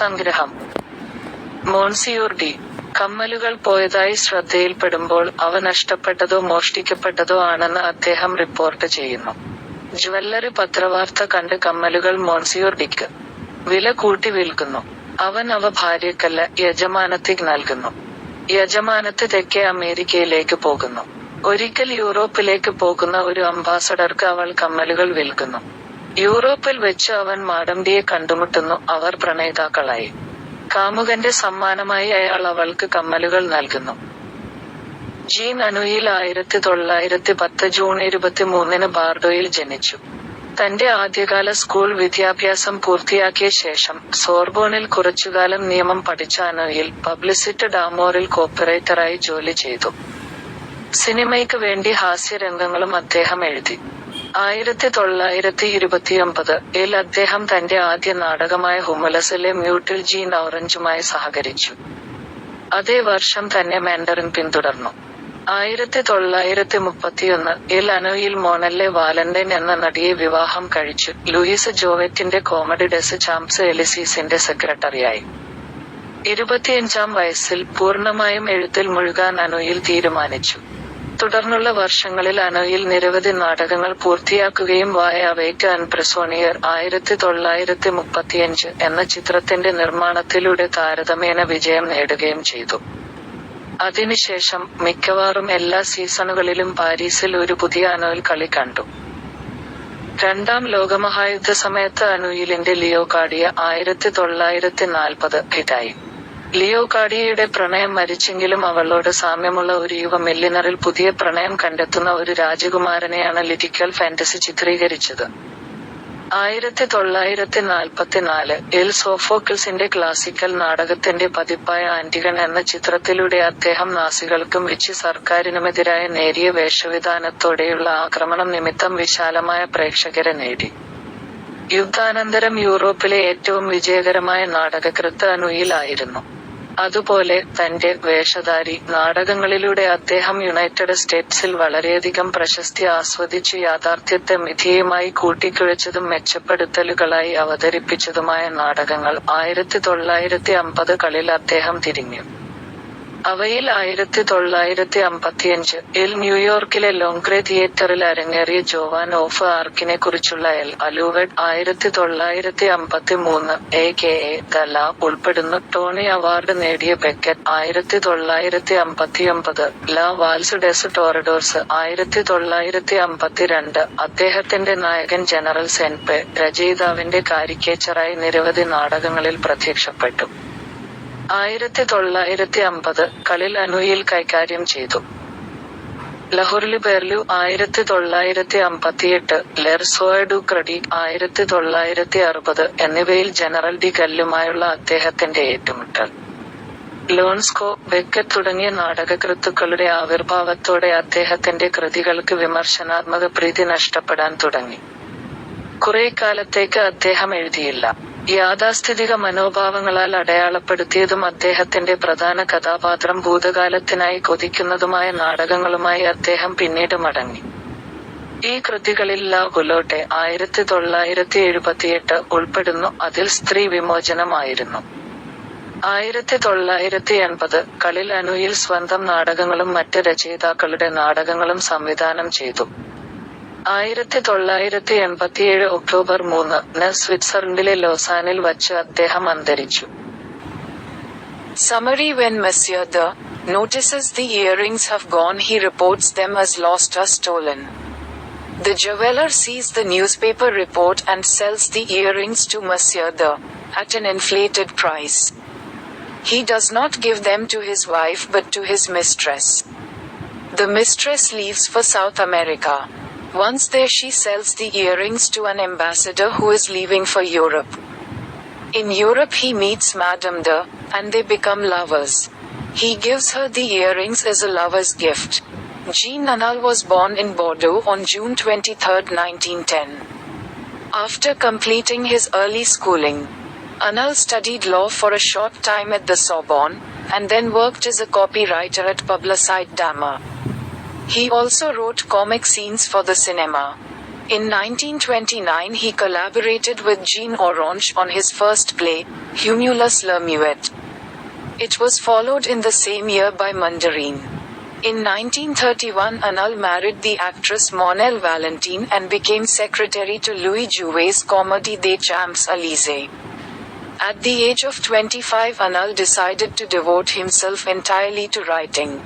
സംഗ്രഹം. മോൺസിയൂർ ഡി. കമ്മലുകൾ പോയതായി ശ്രദ്ധയിൽപ്പെടുമ്പോൾ അവ നഷ്ടപ്പെട്ടതോ മോഷ്ടിക്കപ്പെട്ടതോ ആണെന്ന് അദ്ദേഹം റിപ്പോർട്ട് ചെയ്യുന്നു. ജ്വല്ലറി പത്രവാർത്ത കണ്ട് കമ്മലുകൾ മോൺസിയൂർ ഡിക്ക് വില കൂട്ടി വിൽക്കുന്നു. അവൻ അവ ഭാര്യയ്ക്കല്ല, യജമാനത്തിക്ക് നൽകുന്നു. യജമാനത്ത് തെക്കേ അമേരിക്കയിലേക്ക് പോകുന്നു. ഒരിക്കൽ യൂറോപ്പിലേക്ക് പോകുന്ന ഒരു അംബാസഡർക്ക് അവൾ കമ്മലുകൾ വിൽക്കുന്നു. യൂറോപ്പിൽ വെച്ച് അവൻ മാഡംഡിയെ കണ്ടുമുട്ടുന്നു. അവർ പ്രണയിതാക്കളായി. കാമുകന്റെ സമ്മാനമായി അയാൾ അവൾക്ക് കമ്മലുകൾ നൽകുന്നു. ജീൻ അനൂയിൽ 1910 ജൂൺ 23 ബാർഡോയിൽ ജനിച്ചു. തന്റെ ആദ്യകാല സ്കൂൾ വിദ്യാഭ്യാസം പൂർത്തിയാക്കിയ ശേഷം സോർബോണിൽ കുറച്ചുകാലം നിയമം പഠിച്ച അനൂയിൽ പബ്ലിസിറ്റി ഡാമോറിൽ കോപ്പിറൈറ്ററായി ജോലി ചെയ്തു. സിനിമയ്ക്ക് വേണ്ടി ഹാസ്യരംഗങ്ങളും അദ്ദേഹം എഴുതി. 1929 അദ്ദേഹം തന്റെ ആദ്യ നാടകമായ ഹുമുലസിലെ മ്യൂട്ടിൽ ജീൻ ഓറഞ്ചുമായി സഹകരിച്ചു. അതേ വർഷം തന്നെ മാൻഡറിൻ പിന്തുടർന്നു. 1931 അനൂയിൽ മോണല്ലെ വാലന്റൈൻ എന്ന നടിയെ വിവാഹം കഴിച്ചു. ലൂയിസ് ജോവറ്റിന്റെ കോമഡി ഡെസ് ചാംപ്സ് എലിസീസിന്റെ സെക്രട്ടറിയായി. 25-ാം വയസ്സിൽ പൂർണ്ണമായും എഴുത്തിൽ മുഴുകാൻ അനൂയിൽ തീരുമാനിച്ചു. തുടർന്നുള്ള വർഷങ്ങളിൽ അനൂയിൽ നിരവധി നാടകങ്ങൾ പൂർത്തിയാക്കുകയും വായ അവയ്ക്ക് അൻ പ്രിസോണിയർ 1935 എന്ന ചിത്രത്തിന്റെ നിർമ്മാണത്തിലൂടെ താരതമ്യേന വിജയം നേടുകയും ചെയ്തു. അതിനുശേഷം മിക്കവാറും എല്ലാ സീസണുകളിലും പാരീസിൽ ഒരു പുതിയ അനൂയിൽ കളി കണ്ടു. രണ്ടാം ലോകമഹായുദ്ധ സമയത്ത് അനൂയിലിന്റെ ലിയോകാർഡിയ 1940 ഹിറ്റായി. ലിയോകാർഡിയയുടെ പ്രണയം മരിച്ചെങ്കിലും അവളോട് സാമ്യമുള്ള ഒരു യുവ മില്ലിനറിൽ പുതിയ പ്രണയം കണ്ടെത്തുന്ന ഒരു രാജകുമാരനെയാണ് ലിറ്റിക്കൽ ഫാന്റസി ചിത്രീകരിച്ചത്. 1944 സോഫോക്കിൾസിന്റെ ക്ലാസിക്കൽ നാടകത്തിന്റെ പതിപ്പായ ആന്റിഗൺ എന്ന ചിത്രത്തിലൂടെ അദ്ദേഹം നാസികൾക്കും വിച്ചി സർക്കാരിനുമെതിരായ നേരിയ വേഷവിധാനത്തോടെയുള്ള ആക്രമണം നിമിത്തം വിശാലമായ പ്രേക്ഷകരെ നേടി. യുദ്ധാനന്തരം യൂറോപ്പിലെ ഏറ്റവും വിജയകരമായ നാടകകൃത്ത് അനൂയിൽ ആയിരുന്നു. അതുപോലെ തന്റെ വേഷധാരി നാടകങ്ങളിലൂടെ അദ്ദേഹം യുണൈറ്റഡ് സ്റ്റേറ്റ്സിൽ വളരെയധികം പ്രശസ്തി ആസ്വദിച്ചു. യാഥാർത്ഥ്യത്തെ മിഥ്യയുമായി കൂട്ടിക്കുഴച്ചതും മെച്ചപ്പെടുത്തലുകളായി അവതരിപ്പിച്ചതുമായ നാടകങ്ങൾ 1950-കളിൽ അദ്ദേഹം തിരിഞ്ഞു. അവയിൽ 1955 ന്യൂയോർക്കിലെ ലോങ്ഗ്രേ തിയേറ്ററിൽ അരങ്ങേറിയ ജോവാൻ ഓഫ് ആർക്കിനെ കുറിച്ചുള്ള അലൂവഡ്, 1953 എ.കെ.എ. ദ ലാ ഉൾപ്പെടുന്നു. ടോണി അവാർഡ് നേടിയ ബെക്കറ്റ് 1959, ലാ വാൽസ് ഡെസ് ടോറഡോർസ് 1952. അദ്ദേഹത്തിന്റെ നായകൻ ജനറൽ സെൻപെ, രചയിതാവിന്റെ കാരിക്കേച്ചറായി നിരവധി നാടകങ്ങളിൽ പ്രത്യക്ഷപ്പെട്ടു. 1950-കളിൽ അനൂയിൽ കൈകാര്യം ചെയ്തു. ലഹുർലിബെർലു 1958, ലെർസോയ ഡു ക്രഡീക് 1960 എന്നിവയിൽ ജനറൽ ഡി ഗല്ലുമായുള്ള അദ്ദേഹത്തിന്റെ ഏറ്റുമുട്ടൽ. ലോൺസ്കോ, ബെക്കറ്റ് തുടങ്ങിയ നാടകകൃത്തുക്കളുടെ ആവിർഭാവത്തോടെ അദ്ദേഹത്തിന്റെ കൃതികൾക്ക് വിമർശനാത്മക പ്രീതി നഷ്ടപ്പെടാൻ തുടങ്ങി. കുറേക്കാലത്തേക്ക് അദ്ദേഹം എഴുതിയില്ല. യാഥാസ്ഥിതിക മനോഭാവങ്ങളാൽ അടയാളപ്പെടുത്തിയതും അദ്ദേഹത്തിന്റെ പ്രധാന കഥാപാത്രം ഭൂതകാലത്തിനായി കൊതിക്കുന്നതുമായ നാടകങ്ങളുമായി അദ്ദേഹം പിന്നീട് മടങ്ങി. ഈ കൃതികളിൽ ലാ ഗുലോട്ടെ 1978 ഉൾപ്പെടുന്നു. അതിൽ സ്ത്രീ വിമോചനമായിരുന്നു. 1980-കളിൽ അനൂയിൽ സ്വന്തം നാടകങ്ങളും മറ്റ് രചയിതാക്കളുടെ നാടകങ്ങളും സംവിധാനം ചെയ്തു. 1987 ഒക്ടോബർ 3 സ്വിറ്റ്സർലൻഡിലെ ലോസാനിൽ വച്ച് അദ്ദേഹം അന്തരിച്ചു. Summary: When Monsieur De notices the earrings have gone, he reports them as lost or stolen. The jeweler sees the newspaper report and sells the earrings to Monsieur De at an inflated price. He does not give them to his wife but to his mistress. The mistress leaves for South America. Once there, she sells the earrings to an ambassador who is leaving for Europe. In Europe he meets Madame De, and they become lovers. He gives her the earrings as a lover's gift. Jean Anoulih was born in Bordeaux on June 23, 1910. After completing his early schooling, Anoulih studied law for a short time at the Sorbonne, and then worked as a copywriter at Publicite Damer. He also wrote comic scenes for the cinema. In 1929 he collaborated with Jean Orange on his first play, Humulus le Muet. It was followed in the same year by Mandarine. In 1931 Anoulih married the actress Monelle Valentine and became secretary to Louis Jouvet's Comédie des Champs-Élysées. At the age of 25 Anoulih decided to devote himself entirely to writing.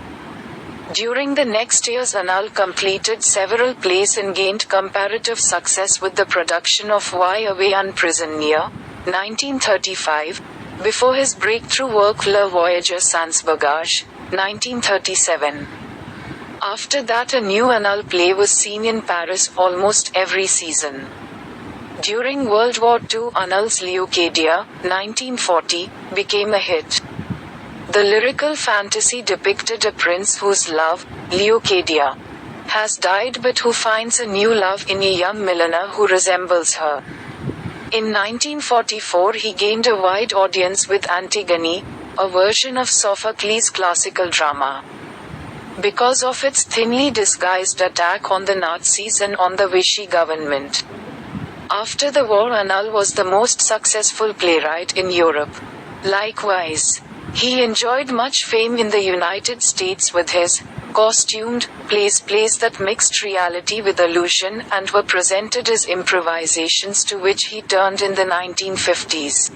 During the next years Anoulih completed several plays and gained comparative success with the production of Why Away un Prisonnier, 1935, before his breakthrough work Le Voyageur sans bagage, 1937. After that a new Anoulih play was seen in Paris almost every season. During World War II Anoulih's Leucadia, 1940, became a hit. The lyrical fantasy depicted a prince whose love, Leucadia, has died but who finds a new love in a young milliner who resembles her. In 1944 he gained a wide audience with Antigone, a version of Sophocles' classical drama. Because of its thinly disguised attack on the Nazis and on the Vichy government. After the war Anoulih was the most successful playwright in Europe. Likewise, he enjoyed much fame in the United States with his costumed plays that mixed reality with illusion and were presented as improvisations to which he turned in the 1950s.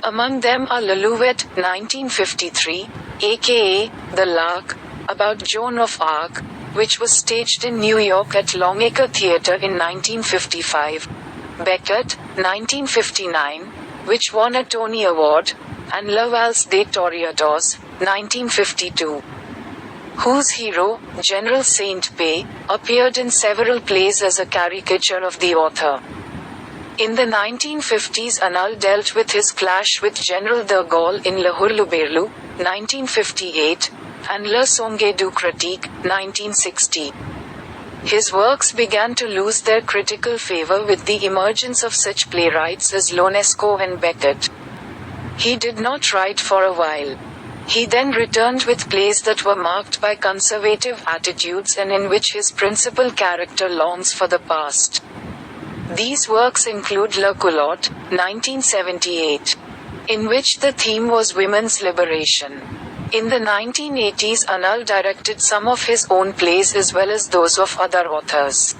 Among them are L'Alouette, 1953, aka The Lark, about Joan of Arc, which was staged in New York at Longacre Theatre in 1955, Beckett, 1959, which won a Tony Award, and La Valse des Toreadors, 1952. Whose hero, General Saint-Pé, appeared in several plays as a caricature of the author. In the 1950s Anoulih dealt with his clash with General de Gaulle in Le Hurluberlu, 1958, and Le Songe du Critique, 1960. His works began to lose their critical favor with the emergence of such playwrights as Ionesco and Beckett. He did not write for a while. He then returned with plays that were marked by conservative attitudes and in which his principal character longs for the past. These works include La Culotte, 1978, in which the theme was women's liberation. In the 1980s Anoulih directed some of his own plays as well as those of other authors.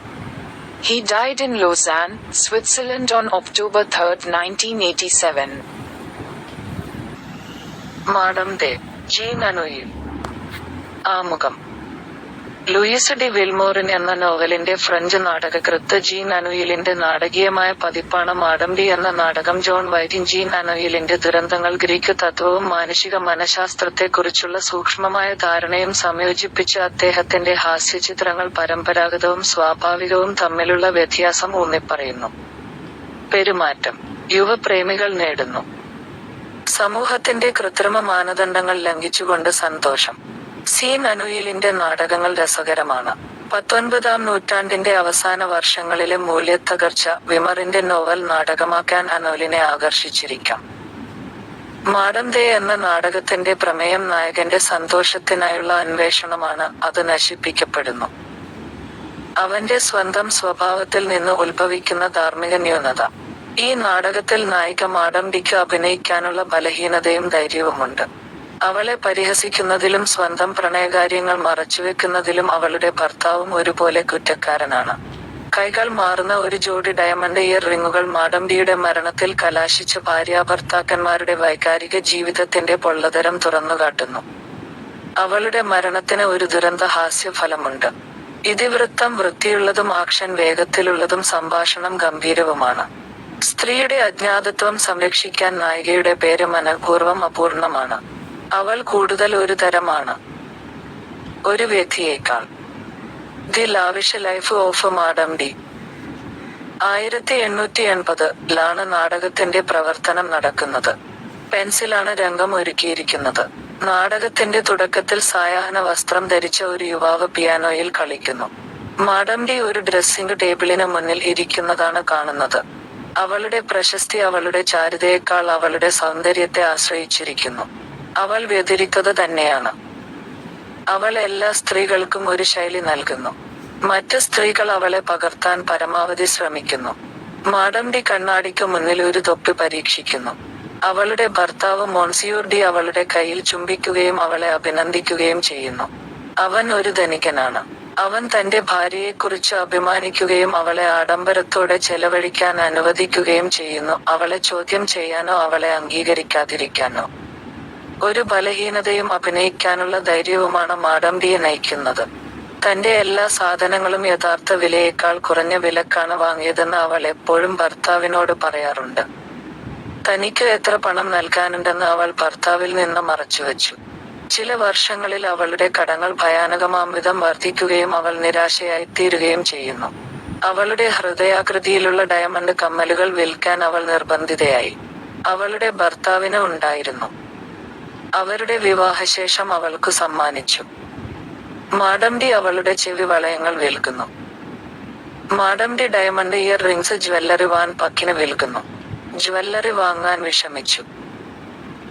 He died in Lausanne, Switzerland on October 3, 1987. Madam de, Jean Anouilh. ആമുഖം. Louis D വിൽമോറിൻ എന്ന നോവലിന്റെ French നാടകകൃത്ത് gene അനൂയിലിന്റെ നാടകീയമായ പതിപ്പാണ് madam D എന്ന നാടകം. John വൈറ്റിൻ gene അനൂയിലിന്റെ ദുരന്തങ്ങൾ Greek തത്വവും മാനുഷിക മനഃശാസ്ത്രത്തെക്കുറിച്ചുള്ള സൂക്ഷ്മമായ ധാരണയും സംയോജിപ്പിച്ച് അദ്ദേഹത്തിന്റെ ഹാസ്യചിത്രങ്ങൾ പരമ്പരാഗതവും സ്വാഭാവികവും തമ്മിലുള്ള വ്യത്യാസം ഊന്നിപ്പറയുന്നു. പെരുമാറ്റം. യുവപ്രേമികൾ നേടുന്നു. സമൂഹത്തിന്റെ കൃത്രിമ മാനദണ്ഡങ്ങൾ ലംഘിച്ചുകൊണ്ട് സന്തോഷം. ജീൻ അനൂയിലിന്റെ നാടകങ്ങൾ രസകരമാണ്. 19-ാം നൂറ്റാണ്ടിന്റെ അവസാന വർഷങ്ങളിലെ മൂല്യത്തകർച്ച വിമറിന്റെ നോവൽ നാടകമാക്കാൻ അനൂലിനെ ആകർഷിച്ചിരിക്കാം. മാഡം ദേ എന്ന നാടകത്തിന്റെ പ്രമേയം നായകന്റെ സന്തോഷത്തിനായുള്ള അന്വേഷണമാണ്. അത് നശിപ്പിക്കപ്പെടുന്നു. അവന്റെ സ്വന്തം സ്വഭാവത്തിൽ നിന്ന് ഉത്ഭവിക്കുന്ന ധാർമ്മിക ന്യൂനത. ഈ നാടകത്തിൽ നായിക മാഡം ഡിക്ക് അഭിനയിക്കാനുള്ള ബലഹീനതയും ധൈര്യവുമുണ്ട്. അവളെ പരിഹസിക്കുന്നതിലും സ്വന്തം പ്രണയകാര്യങ്ങൾ മറച്ചുവെക്കുന്നതിലും അവളുടെ ഭർത്താവും ഒരുപോലെ കുറ്റക്കാരനാണ്. കൈകൾ മാറുന്ന ഒരു ജോഡി ഡയമണ്ട് ഇയർ റിങ്ങുകൾ മാഡം ഡിയുടെ മരണത്തിൽ കലാശിച്ച ഭാര്യാഭർത്താക്കന്മാരുടെ വൈകാരിക ജീവിതത്തിന്റെ പൊള്ളതരം തുറന്നുകാട്ടുന്നു. അവളുടെ മരണത്തിന് ഒരു ദുരന്ത ഹാസ്യഫലമുണ്ട്. ഇതിവൃത്തം വൃത്തിയുള്ളതും ആക്ഷൻ വേഗത്തിലുള്ളതും സംഭാഷണം ഗംഭീരവുമാണ്. സ്ത്രീയുടെ അജ്ഞാതത്വം സംരക്ഷിക്കാൻ നായികയുടെ പേര് മനഃപൂർവ്വം അപൂർണമാണ്. അവൾ കൂടുതൽ ഒരു തരമാണ്. ഒരു വ്യക്തിയേക്കാൾ. The lavish life of madam de. 1880-ലാണ് നാടകത്തിന്റെ പ്രവർത്തനം നടക്കുന്നത്. പെൻസിലാണ് രംഗം ഒരുക്കിയിരിക്കുന്നത്. നാടകത്തിന്റെ തുടക്കത്തിൽ സായാഹ്ന വസ്ത്രം ധരിച്ച ഒരു യുവാവ് പിയാനോയിൽ കളിക്കുന്നു. മാഡം ഡി ഒരു ഡ്രസ്സിംഗ് ടേബിളിന് മുന്നിൽ ഇരിക്കുന്നതാണ് കാണുന്നത്. അവളുടെ പ്രശസ്തി അവളുടെ ചാരുതയേക്കാൾ അവളുടെ സൗന്ദര്യത്തെ ആശ്രയിച്ചിരിക്കുന്നു. അവൾ വ്യതിരിക്തത തന്നെയാണ്. അവൾ എല്ലാ സ്ത്രീകൾക്കും ഒരു ശൈലി നൽകുന്നു. മറ്റ് സ്ത്രീകൾ അവളെ പകർത്താൻ പരമാവധി ശ്രമിക്കുന്നു. മാഡം ഡി കണ്ണാടിക്ക് മുന്നിൽ ഒരു തൊപ്പി പരീക്ഷിക്കുന്നു. അവളുടെ ഭർത്താവ് മോൺസിയൂർ ഡി അവളുടെ കയ്യിൽ ചുംബിക്കുകയും അവളെ അഭിനന്ദിക്കുകയും ചെയ്യുന്നു. അവൻ ഒരു ധനികനാണ്. അവൻ തന്റെ ഭാര്യയെക്കുറിച്ച് അഭിമാനിക്കുകയും അവളെ ആഡംബരത്തോടെ ചെലവഴിക്കാൻ അനുവദിക്കുകയും ചെയ്യുന്നു, അവളെ ചോദ്യം ചെയ്യാനോ അവളെ അംഗീകരിക്കാതിരിക്കാനോ. ഒരു ബലഹീനതയും അഭിനയിക്കാനുള്ള ധൈര്യവുമാണ് മാഡം ഡിയെ നയിക്കുന്നത്. തന്റെ എല്ലാ സാധനങ്ങളും യഥാർത്ഥ വിലയേക്കാൾ കുറഞ്ഞ വിലക്കാണ് വാങ്ങിയതെന്ന് അവൾ എപ്പോഴും ഭർത്താവിനോട് പറയാറുണ്ട്. തനിക്ക് എത്ര പണം നൽകാനുണ്ടെന്ന് അവൾ ഭർത്താവിൽ നിന്ന് മറച്ചുവെച്ചു. ചില വർഷങ്ങളിൽ അവളുടെ കടങ്ങൾ ഭയാനകമാംവിധം വർദ്ധിക്കുകയും അവൾ നിരാശയായിത്തീരുകയും ചെയ്യുന്നു. അവളുടെ ഹൃദയാകൃതിയിലുള്ള ഡയമണ്ട് കമ്മലുകൾ വിൽക്കാൻ അവൾ നിർബന്ധിതയായി. അവളുടെ ഭർത്താവിന് ഉണ്ടായിരുന്നു. അവരുടെ വിവാഹശേഷം അവൾക്കു സമ്മാനിച്ചു. മാഡം ഡി അവളുടെ ചെവി വളയങ്ങൾ വിൽക്കുന്നു. Madam de diamond earrings jewellery വാൻ പക്കിന് വിൽക്കുന്നു. ജ്വല്ലറി വാങ്ങാൻ വിഷമിച്ചു.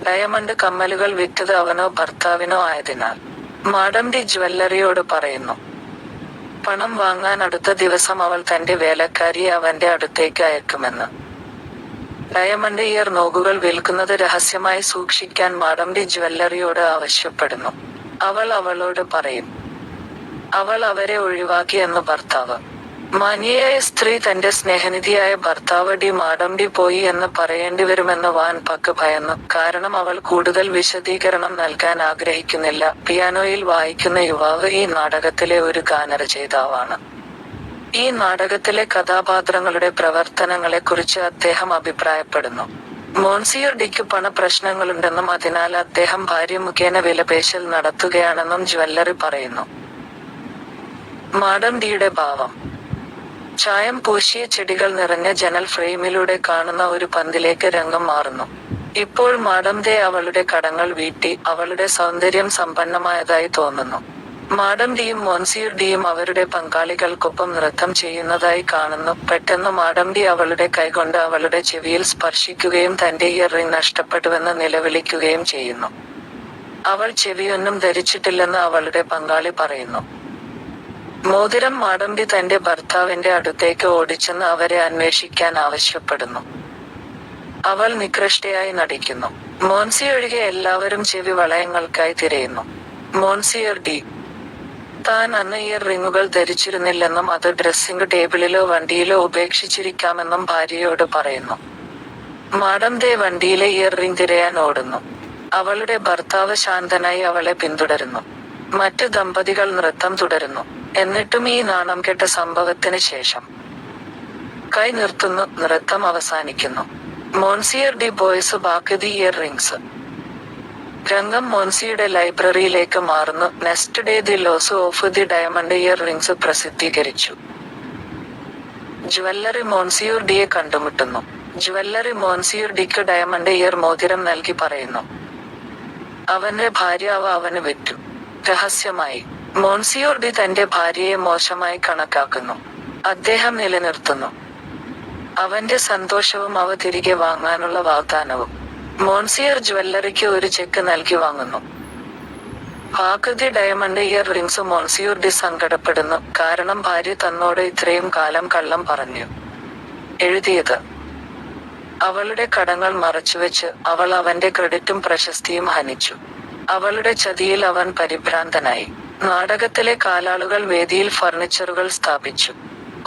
ഡയമണ്ട് കമ്മലുകൾ വിറ്റത് അവനോ ഭർത്താവിനോ ആയതിനാൽ. മാഡം ഡി ജ്വല്ലറിയോട് പറയുന്നു, പണം വാങ്ങാൻ അടുത്ത ദിവസം അവൾ തന്റെ വേലക്കാരിയെ അവന്റെ അടുത്തേക്ക് അയക്കുമെന്ന്. ഡയമണ്ട് ഇയർ നോഗുകൾ വിൽക്കുന്നത് രഹസ്യമായി സൂക്ഷിക്കാൻ മാഡം ഡി ജ്വല്ലറിയോട് ആവശ്യപ്പെടുന്നു. അവൾ അവളോട് പറയും. അവൾ അവരെ ഒഴിവാക്കി എന്ന് ഭർത്താവ്. മാന്യയായ സ്ത്രീ തന്റെ സ്നേഹനിധിയായ ഭർത്താവ് ഡി മാഡം ഡി പോയി എന്ന് പറയേണ്ടിവരുമെന്ന് വാൻ പക്ക് ഭയന്നു. കാരണം അവൾ കൂടുതൽ വിശദീകരണം നൽകാൻ ആഗ്രഹിക്കുന്നില്ല. പിയാനോയിൽ വായിക്കുന്ന യുവാവ് ഈ നാടകത്തിലെ ഒരു ഗാനരചയിതാവാണ്. ഈ നാടകത്തിലെ കഥാപാത്രങ്ങളുടെ പ്രവർത്തനങ്ങളെക്കുറിച്ച് അദ്ദേഹം അഭിപ്രായപ്പെടുന്നു. മോൺസിയർ ഡിക്ക് പണപ്രശ്നങ്ങളുണ്ടെന്നും അതിനാൽ അദ്ദേഹം ഭാര്യ മുഖേന വിലപേശൽ നടത്തുകയാണെന്നും ജ്വല്ലറി പറയുന്നു. മാഡം ഡിയുടെ ഭാവം. ചായം പൂശിയ ചെടികൾ നിറഞ്ഞ ജനൽ ഫ്രെയിമിലൂടെ കാണുന്ന ഒരു പന്തിലേക്ക് രംഗം മാറുന്നു. ഇപ്പോൾ മാഡം ദേ അവളുടെ കടങ്ങൾ വീട്ടി അവളുടെ സൗന്ദര്യം സമ്പന്നമായതായി തോന്നുന്നു. മാഡം ഡിയും മോൺസിയർ ഡിയും അവരുടെ പങ്കാളികൾക്കൊപ്പം നൃത്തം ചെയ്യുന്നതായി കാണുന്നു. പെട്ടെന്ന് മാഡം ഡി അവളുടെ കൈകൊണ്ട് അവളുടെ ചെവിയിൽ സ്പർശിക്കുകയും തന്റെ ഇയർ റിംഗ് നഷ്ടപ്പെട്ടുവെന്ന് നിലവിളിക്കുകയും ചെയ്യുന്നു. അവൾ ചെവിയൊന്നും ധരിച്ചിട്ടില്ലെന്ന് അവളുടെ പങ്കാളി പറയുന്നു. മോതിരം മാഡം ഡി തന്റെ ഭർത്താവിന്റെ അടുത്തേക്ക് ഓടിച്ചെന്ന് അവരെ അന്വേഷിക്കാൻ ആവശ്യപ്പെടുന്നു. അവൾ നികൃഷ്ടയായി നടിക്കുന്നു. മോൻസി ഒഴികെ എല്ലാവരും ചെവി വളയങ്ങൾക്കായി തിരയുന്നു. മോൺസിയർ ഡി താൻ അന്ന് ഇയർ റിങ്ങുകൾ ധരിച്ചിരുന്നില്ലെന്നും അത് ഡ്രസ്സിംഗ് ടേബിളിലോ വണ്ടിയിലോ ഉപേക്ഷിച്ചിരിക്കാമെന്നും ഭാര്യയോട് പറയുന്നു. മാഡം ദേ വണ്ടിയിലെ ഇയർ റിംഗ് തിരയാൻ ഓടുന്നു. അവളുടെ ഭർത്താവ് ശാന്തനായി അവളെ പിന്തുടരുന്നു. മറ്റ് ദമ്പതികൾ നൃത്തം തുടരുന്നു. എന്നിട്ടും ഈ നാണം കെട്ട സംഭവത്തിന് ശേഷം കൈ നിർത്തുന്നു. നൃത്തം അവസാനിക്കുന്നു. Monsieur De Bois back the earrings. രംഗം മോൻസിയുടെ ലൈബ്രറിയിലേക്ക് മാറുന്നു. Next day the loss of the diamond earrings പ്രസിദ്ധീകരിച്ചു. ജ്വല്ലറി മോൺസിയൂർ ഡിയെ കണ്ടുമുട്ടുന്നു. ജ്വല്ലറി മോൺസിയൂർ ഡിക്ക് ഡയമണ്ട് ഇയർ മോതിരം നൽകി പറയുന്നു. അവന്റെ ഭാര്യ അവന് വിറ്റു. രഹസ്യമായി. മോൺസിയൂർ ഡി തന്റെ ഭാര്യയെ മോശമായി കണക്കാക്കുന്നു. അദ്ദേഹം നിലനിർത്തുന്നു. അവന്റെ സന്തോഷവും അവ തിരികെ വാങ്ങാനുള്ള വാഗ്ദാനവും. മോൺസിയർ ജ്വല്ലറിക്ക് ഒരു ചെക്ക് നൽകി വാങ്ങുന്നു. ആകൃതി ഡയമണ്ട് ഇയർ റിംഗ്സ്. മോൺസിയൂർ ഡി സങ്കടപ്പെടുന്നു, കാരണം ഭാര്യ തന്നോട് ഇത്രയും കാലം കള്ളം പറഞ്ഞു. എഴുതിയത്. അവളുടെ കടങ്ങൾ മറച്ചുവെച്ച് അവൾ അവന്റെ ക്രെഡിറ്റും പ്രശസ്തിയും ഹനിച്ചു. അവളുടെ ചതിയിൽ അവൻ പരിഭ്രാന്തനായി. നാടകത്തിലെ കാലാളുകൾ വേദിയിൽ ഫർണിച്ചറുകൾ സ്ഥാപിച്ചു.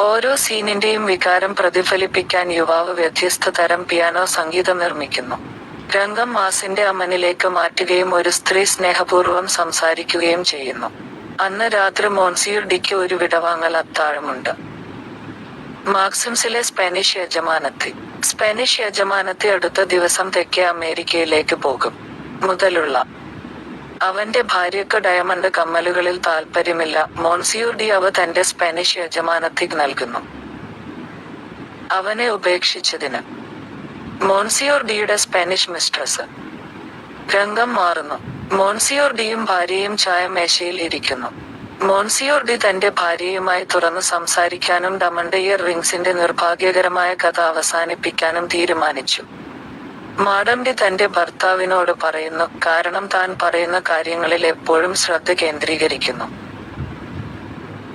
ഓരോ സീനിന്റെയും വികാരം പ്രതിഫലിപ്പിക്കാൻ യുവാവ് വ്യത്യസ്ത തരം പിയാനോ സംഗീതം നിർമ്മിക്കുന്നു. രംഗം മാസിന്റെ അമനിലേക്ക് മാറ്റുകയും ഒരു സ്ത്രീ സ്നേഹപൂർവ്വം സംസാരിക്കുകയും ചെയ്യുന്നു. അന്ന് രാത്രി മോൺസിയൂർ ഡിക്ക് ഒരു വിടവാങ്ങൽ അത്താഴമുണ്ട്. മാക്സിംസിലെ സ്പാനിഷ് യജമാനത്തി. സ്പാനിഷ് യജമാനത്തി അടുത്ത ദിവസം തെക്കേ അമേരിക്കയിലേക്ക് പോകും. മുതലുള്ള അവന്റെ ഭാര്യയ്ക്ക് ഡയമണ്ട് കമ്മലുകളിൽ താൽപ്പര്യമില്ല. മോൺസിയൂർ ഡി അവ തന്റെ സ്പാനിഷ് യജമാനത്തിക്ക് നൽകുന്നു. അവനെ ഉപേക്ഷിച്ചതിന്. മോൺസിയൂർ ഡിയുടെ സ്പാനിഷ് മിസ്ട്രസ്. രംഗം മാറുന്നു. മോൺസിയൂർ ഡിയും ഭാര്യയും ചായമേശയിൽ ഇരിക്കുന്നു. മോൺസിയൂർ ഡി തന്റെ ഭാര്യയുമായി തുറന്നു സംസാരിക്കാനും ഡയമണ്ട് ഇയർ റിംഗ്സിന്റെ നിർഭാഗ്യകരമായ കഥ അവസാനിപ്പിക്കാനും തീരുമാനിച്ചു. മാഡം ഡി തന്റെ ഭർത്താവിനോട് പറയുന്നു, കാരണം താൻ പറയുന്ന കാര്യങ്ങളിൽ എപ്പോഴും ശ്രദ്ധ കേന്ദ്രീകരിക്കുന്നു.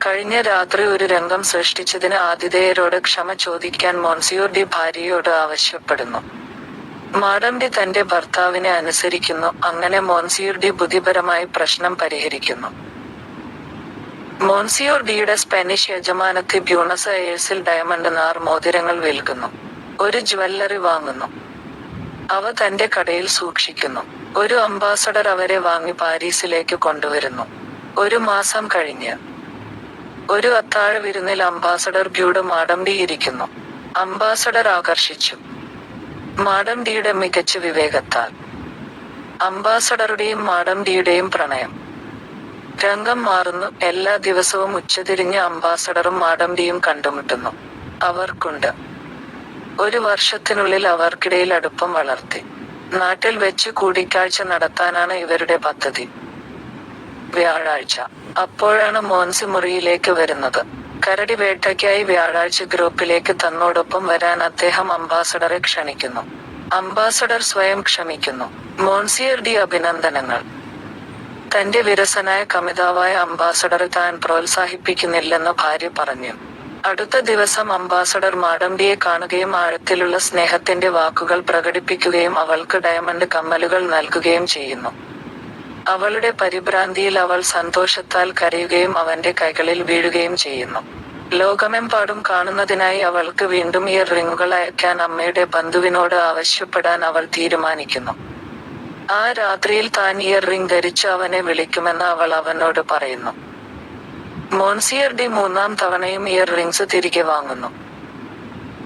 കഴിഞ്ഞ രാത്രി ഒരു രംഗം സൃഷ്ടിച്ചതിന് ആതിഥേയരോട് ക്ഷമ ചോദിക്കാൻ മോൺസിയൂർ ഡി ഭാര്യയോട് ആവശ്യപ്പെടുന്നു. മാഡം ഡി തന്റെ ഭർത്താവിനെ അനുസരിക്കുന്നു. അങ്ങനെ മോൺസിയൂർ ഡി ബുദ്ധിപരമായി പ്രശ്നം പരിഹരിക്കുന്നു. മോൺസിയൂർ ഡിയുടെ സ്പാനിഷ് യജമാനത്തി ബ്യൂണസ് അയേഴ്സിൽ ഡയമണ്ട് നാർ മോതിരങ്ങൾ വിൽക്കുന്നു. ഒരു ജ്വല്ലറി വാങ്ങുന്നു. അവ തന്റെ കടയിൽ സൂക്ഷിക്കുന്നു. ഒരു അംബാസഡർ അവരെ വാങ്ങി പാരീസിലേക്ക് കൊണ്ടുവരുന്നു. ഒരു മാസം കഴിഞ്ഞ് ഒരു അത്താഴ വിരുന്നിൽ അംബാസഡർ ബ്യൂഡ് മാഡം ഡി ഇരിക്കുന്നു. അംബാസഡർ ആകർഷിച്ചു. മാഡം ഡിയുടെ മികച്ച വിവേകത്താൽ. അംബാസഡറുടെയും മാഡം ഡിയുടെയും പ്രണയം. രംഗം മാറുന്നു. എല്ലാ ദിവസവും ഉച്ചതിരിഞ്ഞ് അംബാസഡറും മാഡം ഡിയും കണ്ടുമുട്ടുന്നു. അവർക്കുണ്ട്. ഒരു വർഷത്തിനുള്ളിൽ അവർക്കിടയിൽ അടുപ്പം വളർത്തി. നാട്ടിൽ വെച്ച് കൂടിക്കാഴ്ച നടത്താനാണ് ഇവരുടെ പദ്ധതി. വ്യാഴാഴ്ച. അപ്പോഴാണ് മോൻസി മുറിയിലേക്ക് വരുന്നത്. കരടി വേട്ടയ്ക്കായി വ്യാഴാഴ്ച ഗ്രൂപ്പിലേക്ക് തന്നോടൊപ്പം വരാൻ അദ്ദേഹം അംബാസഡറെ ക്ഷണിക്കുന്നു. അംബാസഡർ സ്വയം ക്ഷമിക്കുന്നു. മോൺസിയർ ഡി അഭിനന്ദനങ്ങൾ. തന്റെ വിരസനായ കമിതാവായ അംബാസഡറെ താൻ പ്രോത്സാഹിപ്പിക്കുന്നില്ലെന്ന് ഭാര്യ പറഞ്ഞു. അടുത്ത ദിവസം അംബാസഡർ മാഡം ഡിയെ കാണുകയും ആഴത്തിലുള്ള സ്നേഹത്തിന്റെ വാക്കുകൾ പ്രകടിപ്പിക്കുകയും അവൾക്ക് ഡയമണ്ട് കമ്മലുകൾ നൽകുകയും ചെയ്യുന്നു. അവളുടെ പരിഭ്രാന്തിയിൽ അവൾ സന്തോഷത്താൽ കരയുകയും അവന്റെ കൈകളിൽ വീഴുകയും ചെയ്യുന്നു. ലോകമെമ്പാടും കാണുന്നതിനായി അവൾക്ക് വീണ്ടും ഇയർ റിങ്ങുകൾ അയക്കാൻ അമ്മയുടെ ബന്ധുവിനോട് ആവശ്യപ്പെടാൻ അവൾ തീരുമാനിക്കുന്നു. ആ രാത്രിയിൽ താൻ ഇയർ റിംഗ് ധരിച്ച് അവനെ വിളിക്കുമെന്ന് അവൾ അവനോട് പറയുന്നു. മോൺസിയർ ഡി മൂന്നാം തവണയും ഇയർ റിംഗ്സ് തിരികെ വാങ്ങുന്നു.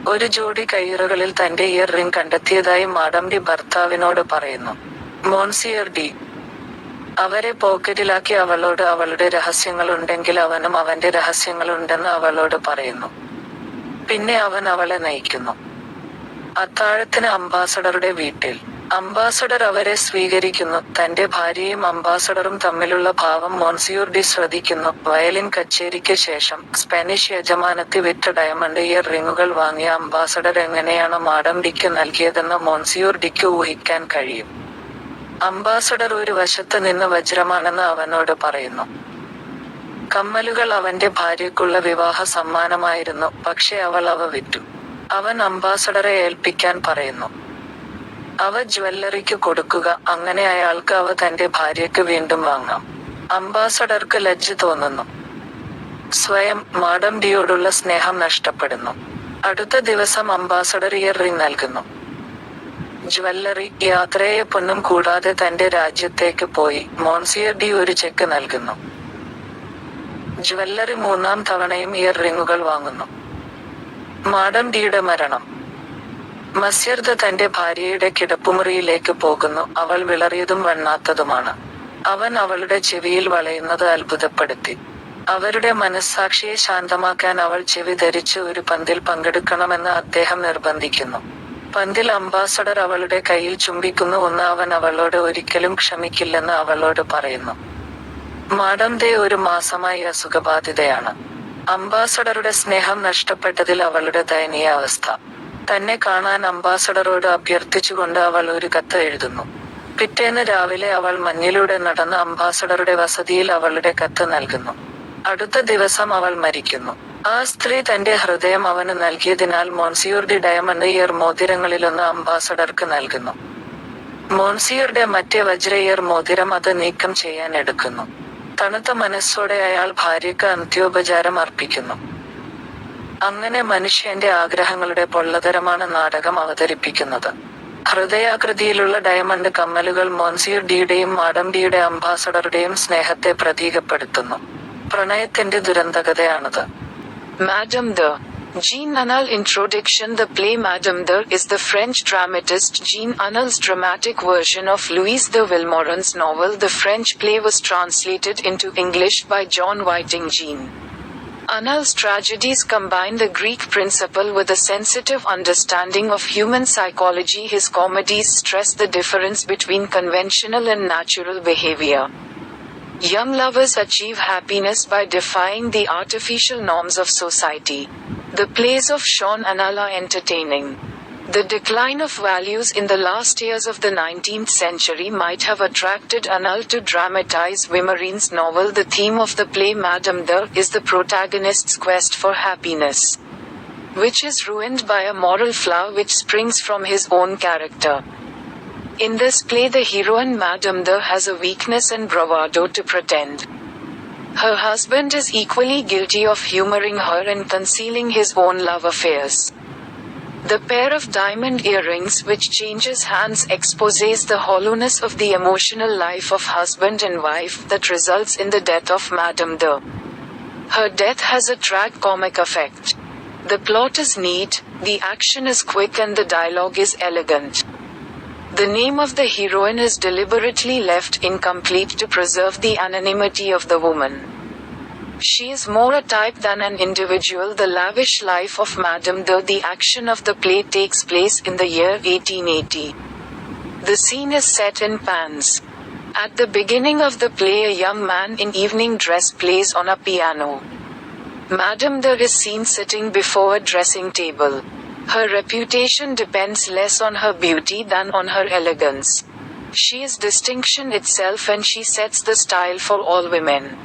ഒരു ജോഡി കയ്യുറകളിൽ തന്റെ ഇയർ റിംഗ് കണ്ടെത്തിയതായി മാഡം ഡി ഭർത്താവിനോട് പറയുന്നു. മോൺസിയർ ഡി അവരെ പോക്കറ്റിലാക്കി അവളോട് അവളുടെ രഹസ്യങ്ങളുണ്ടെങ്കിൽ അവനും അവന്റെ രഹസ്യങ്ങളുണ്ടെന്ന് അവളോട് പറയുന്നു. പിന്നെ അവൻ അവളെ നയിക്കുന്നു. അത്താഴത്തിന് അംബാസഡറുടെ വീട്ടിൽ. അംബാസഡർ അവരെ സ്വീകരിക്കുന്നു. തന്റെ ഭാര്യയും അംബാസഡറും തമ്മിലുള്ള ഭാവം മോൺസിയൂർ ഡി ശ്രദ്ധിക്കുന്നു. വയലിൻ കച്ചേരിക്ക് ശേഷം സ്പാനിഷ് യജമാനത്തി വിറ്റ ഡയമണ്ട് ഇയർ റിങ്ങുകൾ വാങ്ങിയ അംബാസഡർ എങ്ങനെയാണ് മാഡം ഡിക്ക് നൽകിയതെന്ന് മോൺസിയൂർ ഡിക്ക് ഊഹിക്കാൻ കഴിയും. അംബാസഡർ ഒരു വശത്ത് നിന്ന് വജ്രമാണെന്ന് അവനോട് പറയുന്നു. കമ്മലുകൾ അവന്റെ ഭാര്യയ്ക്കുള്ള വിവാഹ സമ്മാനമായിരുന്നു, പക്ഷെ അവൾ അവ വിറ്റു. അവൻ അംബാസഡറെ ഏൽപ്പിക്കാൻ പറയുന്നു. അവ ജ്വല്ലറിക്ക് കൊടുക്കുക, അങ്ങനെ അയാൾക്ക് അവ തന്റെ ഭാര്യയ്ക്ക് വീണ്ടും വാങ്ങാം. അംബാസഡർക്ക് ലജ്ജ തോന്നുന്നു. സ്വയം മാഡം ഡിയോടുള്ള സ്നേഹം നഷ്ടപ്പെടുന്നു. അടുത്ത ദിവസം അംബാസഡർ ഇയർ റിംഗ് നൽകുന്നു. ജ്വല്ലറി, യാത്രയെ പൊന്നും കൂടാതെ തന്റെ രാജ്യത്തേക്ക് പോയി. മോൺസിയർ ഡി ഒരു ചെക്ക് നൽകുന്നു. ജ്വല്ലറി മൂന്നാം തവണയും ഇയർ റിങ്ങുകൾ വാങ്ങുന്നു. മാഡം ഡിയുടെ മരണം. മസ്യർദ തന്റെ ഭാര്യയുടെ കിടപ്പുമുറിയിലേക്ക് പോകുന്നു. അവൾ വിളറിയതും വണ്ണാത്തതുമാണ്. അവൻ അവളുടെ ചെവിയിൽ വളയുന്നത് അത്ഭുതപ്പെടുത്തി. അവരുടെ മനസ്സാക്ഷിയെ ശാന്തമാക്കാൻ അവൾ ചെവി ധരിച്ച് ഒരു പന്തിൽ പങ്കെടുക്കണമെന്ന് അദ്ദേഹം നിർബന്ധിക്കുന്നു. പന്തിൽ അംബാസഡർ അവളുടെ കയ്യിൽ ചുംബിക്കുന്നു. അവൻ അവളോട് ഒരിക്കലും ക്ഷമിക്കില്ലെന്ന് അവളോട് പറയുന്നു. മാഡം ദേ ഒരു മാസമായി അസുഖബാധിതയാണ്. അംബാസഡറുടെ സ്നേഹം നഷ്ടപ്പെട്ടതിൽ അവളുടെ ദയനീയാവസ്ഥ. തന്നെ കാണാൻ അംബാസഡറോട് അഭ്യർത്ഥിച്ചുകൊണ്ട് അവൾ ഒരു കത്ത് എഴുതുന്നു. പിറ്റേന്ന് രാവിലെ അവൾ മഞ്ഞിലൂടെ നടന്ന് അംബാസഡറുടെ വസതിയിൽ അവളുടെ കത്ത് നൽകുന്നു. അടുത്ത ദിവസം അവൾ മരിക്കുന്നു. ആ സ്ത്രീ തന്റെ ഹൃദയം അവന് നൽകിയതിനാൽ മോൺസിയൂർ ഡി ഡയമണ്ട് ഇയർ മോതിരങ്ങളിലൊന്ന് അംബാസഡർക്ക് നൽകുന്നു. മോൺസിയൂറുടെ മറ്റേ വജ്ര ഇയർ മോതിരം അത് നീക്കം ചെയ്യാൻ എടുക്കുന്നു. തണുത്ത മനസ്സോടെ അയാൾ ഭാര്യയ്ക്ക് അന്ത്യോപചാരം അർപ്പിക്കുന്നു. അങ്ങനെ മനുഷ്യന്റെ ആഗ്രഹങ്ങളുടെ പൊള്ളതരമാണ് നാടകം അവതരിപ്പിക്കുന്നത്. ഹൃദയാകൃതിയിലുള്ള ഡയമണ്ട് കമ്മലുകൾ മോൺസിയൂർ ഡിയുടെയും മാഡം ഡിയുടെ അംബാസഡറുടെയും സ്നേഹത്തെ പ്രതീകപ്പെടുത്തുന്നു. പ്രണയത്തിന്റെ ദുരന്തകഥയാണത്. Madame de Jean Anouilh Introduction. The play Madame de is the French dramatist Jean Anoulih's dramatic version of Louise de Vilmorin's novel. The French play was translated into English by John Whiting. Jean Anoulih's tragedies combine the Greek principle with a sensitive understanding of human psychology. His comedies stress the difference between conventional and natural behavior. Young lovers achieve happiness by defying the artificial norms of society. The plays of Jean Anoulih are entertaining. The decline of values in the last years of the 19th century might have attracted Anoulih to dramatize Wimarine's novel. The theme of the play Madame de is the protagonist's quest for happiness, which is ruined by a moral flaw which springs from his own character. In this play, the heroine Madame de has a weakness and bravado to pretend. Her husband is equally guilty of humoring her and concealing his own love affairs. The pair of diamond earrings which changes hands exposes the hollowness of the emotional life of husband and wife that results in the death of Madame de. Her death has a trag-comic effect. The plot is neat, the action is quick and the dialogue is elegant. The name of the heroine is deliberately left incomplete to preserve the anonymity of the woman. She is more a type than an individual. The lavish life of Madame de. The action of the play takes place in the year 1880. The scene is set in Paris. At the beginning of the play, a young man in evening dress plays on a piano. Madame de is seen sitting before a dressing table. Her reputation depends less on her beauty than on her elegance. She is distinction itself and she sets the style for all women.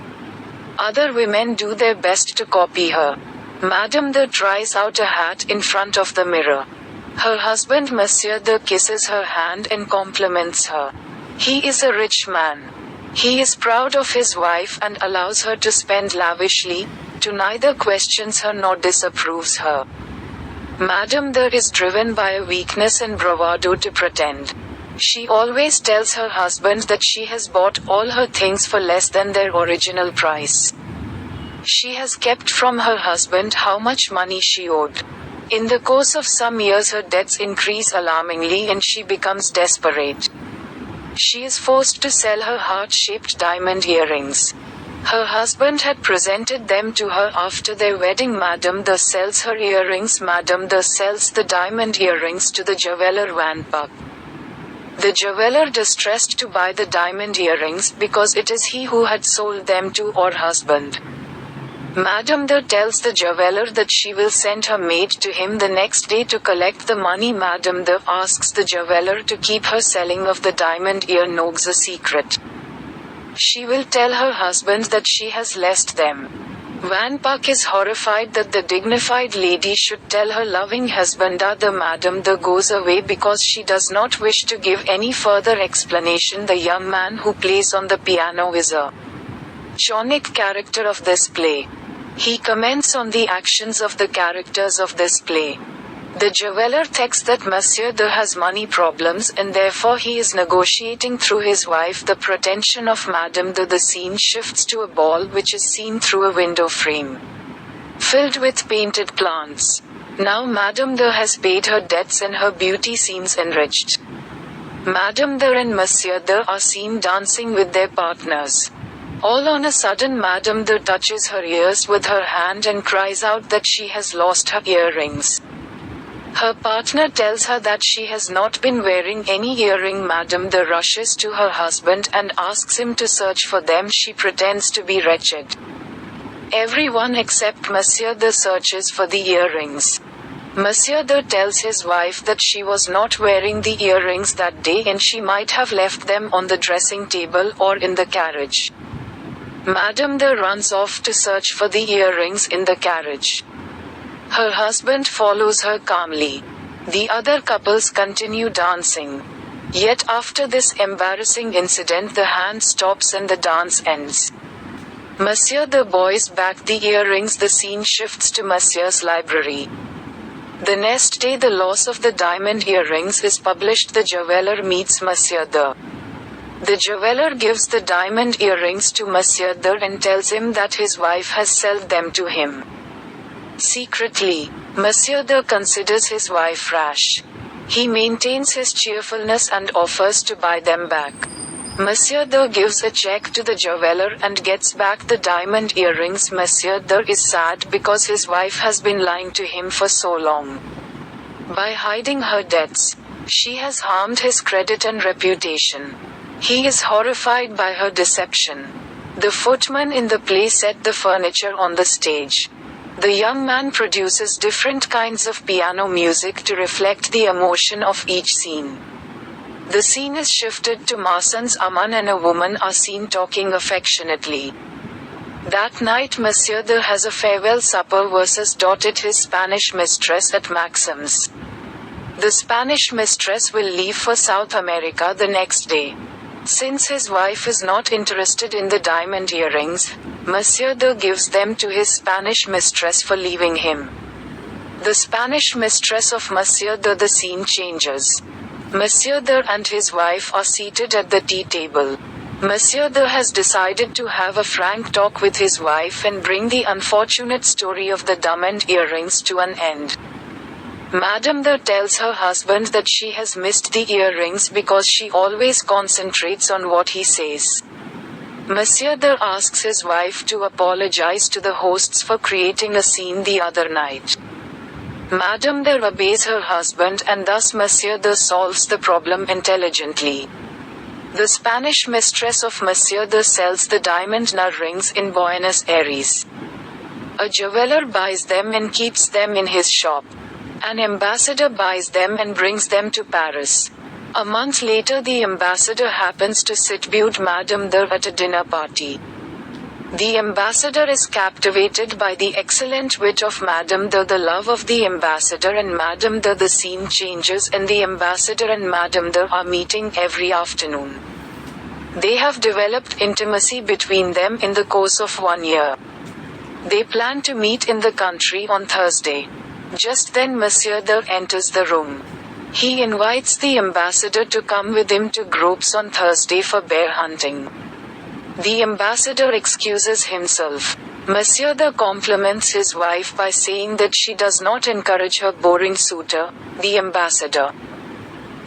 Other women do their best to copy her. Madame de tries out a hat in front of the mirror. Her husband Monsieur de kisses her hand and compliments her. He is a rich man. He is proud of his wife and allows her to spend lavishly, to neither questions her nor disapproves her. Madame de is driven by a weakness and bravado to pretend. She always tells her husband that she has bought all her things for less than their original price. She has kept from her husband how much money she owed. In the course of some years her debts increase alarmingly and she becomes desperate. She is forced to sell her heart-shaped diamond earrings. Her husband had presented them to her after their wedding. Madame de sells her earrings. Madame de sells the diamond earrings to the jeweler Van Puck. The jeweler distressed to buy the diamond earrings because it is he who had sold them to her husband. Madame de tells the jeweler that she will send her maid to him the next day to collect the money. Madame de asks the jeweler to keep her selling of the diamond earrings a secret. She will tell her husband that she has lost them. Van Puck is horrified that the dignified lady should tell her loving husband that the Madame de goes away because she does not wish to give any further explanation. The young man who plays on the piano is a iconic character of this play. He comments on the actions of the characters of this play. The jeweler thinks that Monsieur de has money problems and therefore he is negotiating through his wife the pretension of Madame de. The scene shifts to a ball which is seen through a window frame, filled with painted plants. Now Madame de has paid her debts and her beauty seems enriched. Madame de and Monsieur de are seen dancing with their partners. All on a sudden Madame de touches her ears with her hand and cries out that she has lost her earrings. Her partner tells her that she has not been wearing any earring. Madame de rushes to her husband and asks him to search for them. She pretends to be wretched. Everyone except Monsieur de searches for the earrings. Monsieur de tells his wife that she was not wearing the earrings that day and she might have left them on the dressing table or in the carriage. Madame de runs off to search for the earrings in the carriage. Her husband follows her calmly. The other couples continue dancing. Yet after this embarrassing incident the hand stops and the dance ends. Monsieur de buys back the earrings. The scene shifts to Monsieur's library. The next day the loss of the diamond earrings is published. The jeweler meets Monsieur de. The jeweler gives the diamond earrings to Monsieur de and tells him that his wife has sold them to him. Secretly, Monsieur de considers his wife rash. He maintains his cheerfulness and offers to buy them back. Monsieur de gives a check to the jeweler and gets back the diamond earrings. Monsieur de is sad because his wife has been lying to him for so long. By hiding her debts, she has harmed his credit and reputation. He is horrified by her deception. The footman in the play set the furniture on the stage. The young man produces different kinds of piano music to reflect the emotion of each scene. The scene is shifted to Mason's Aman and a woman are seen talking affectionately. That night Monsieur D has a farewell supper versus his Spanish mistress at Maxim's. The Spanish mistress will leave for South America the next day. Since his wife is not interested in the diamond earrings, Monsieur D gives them to his Spanish mistress for leaving him. The Spanish mistress of Monsieur D. The scene changes. Monsieur D and his wife are seated at the tea table. Monsieur D has decided to have a frank talk with his wife and bring the unfortunate story of the diamond earrings to an end. Madame D tells her husband that she has missed the earrings because she always concentrates on what he says. Monsieur D asks his wife to apologize to the hosts for creating a scene the other night. Madame D obeys her husband and thus Monsieur D solves the problem intelligently. The Spanish mistress of Monsieur D sells the diamond rings in Buenos Aires. A jeweler buys them and keeps them in his shop. An ambassador buys them and brings them to Paris. A month later the ambassador happens to sit beside Madame D at a dinner party. The ambassador is captivated by the excellent wit of Madame D, the love of the ambassador and Madame D. The scene changes and the ambassador and Madame D are meeting every afternoon. They have developed intimacy between them in the course of 1 year. They plan to meet in the country on Thursday. Just then Monsieur D enters the room. He invites the ambassador to come with him to groups on Thursday for bear hunting. The ambassador excuses himself. Monsieur D compliments his wife by saying that she does not encourage her boring suitor, the ambassador.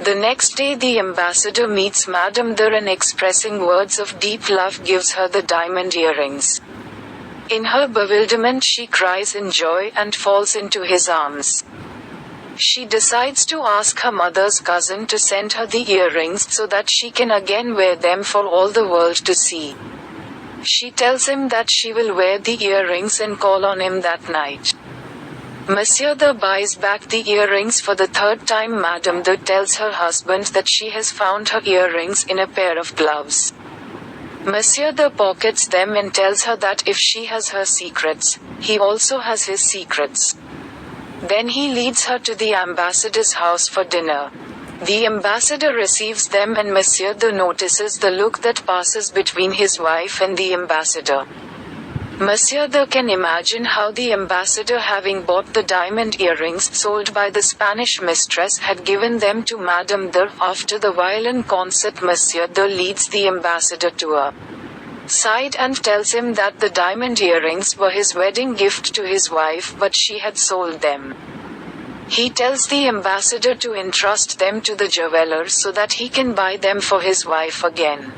The next day the ambassador meets Madame D and expressing words of deep love gives her the diamond earrings. In her bewilderment she cries in joy and falls into his arms. She decides to ask her mother's cousin to send her the earrings so that she can again wear them for all the world to see. She tells him that she will wear the earrings and call on him that night. Monsieur D buys back the earrings for the third time. Madame D tells her husband that she has found her earrings in a pair of gloves. Monsieur D pockets them and tells her that if she has her secrets, he also has his secrets. Then he leads her to the ambassador's house for dinner. The ambassador receives them and Monsieur D notices the look that passes between his wife and the ambassador. Monsieur D can imagine how the ambassador, having bought the diamond earrings sold by the Spanish mistress, had given them to Madame D. After the violin concert Monsieur D leads the ambassador to a side and tells him that the diamond earrings were his wedding gift to his wife but she had sold them. He tells the ambassador to entrust them to the jeweler so that he can buy them for his wife again.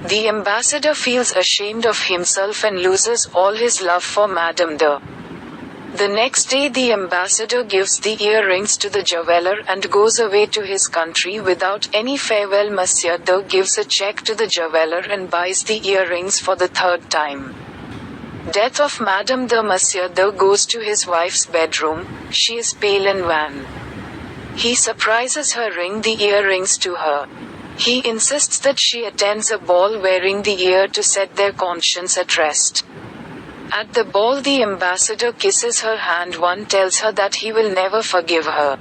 The ambassador feels ashamed of himself and loses all his love for Madame D. The next day the ambassador gives the earrings to the jeweler and goes away to his country without any farewell. Monsieur D gives a check to the jeweler and buys the earrings for the third time. Death of Madame D. Monsieur D goes to his wife's bedroom. She is pale and wan. He surprises her ring the earrings to her. He insists that she attends a ball wearing the ear to set their conscience at rest. At the ball the ambassador kisses her hand. One tells her that he will never forgive her.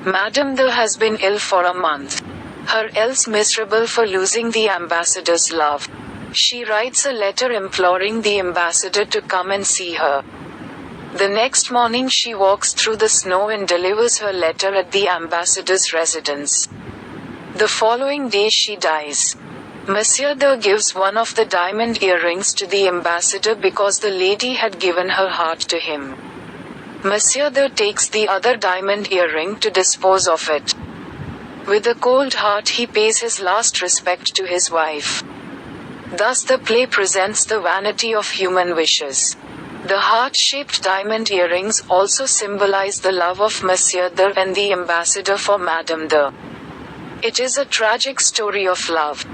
Madame D has been ill for a month. Her else miserable for losing the ambassador's love. She writes a letter imploring the ambassador to come and see her. The next morning she walks through the snow and delivers her letter at the ambassador's residence. The following day she dies. Monsieur D gives one of the diamond earrings to the ambassador because the lady had given her heart to him. Monsieur D takes the other diamond earring to dispose of it. With a cold heart he pays his last respect to his wife. Thus the play presents the vanity of human wishes. The heart-shaped diamond earrings also symbolize the love of Monsieur D and the ambassador for Madame D. It is a tragic story of love.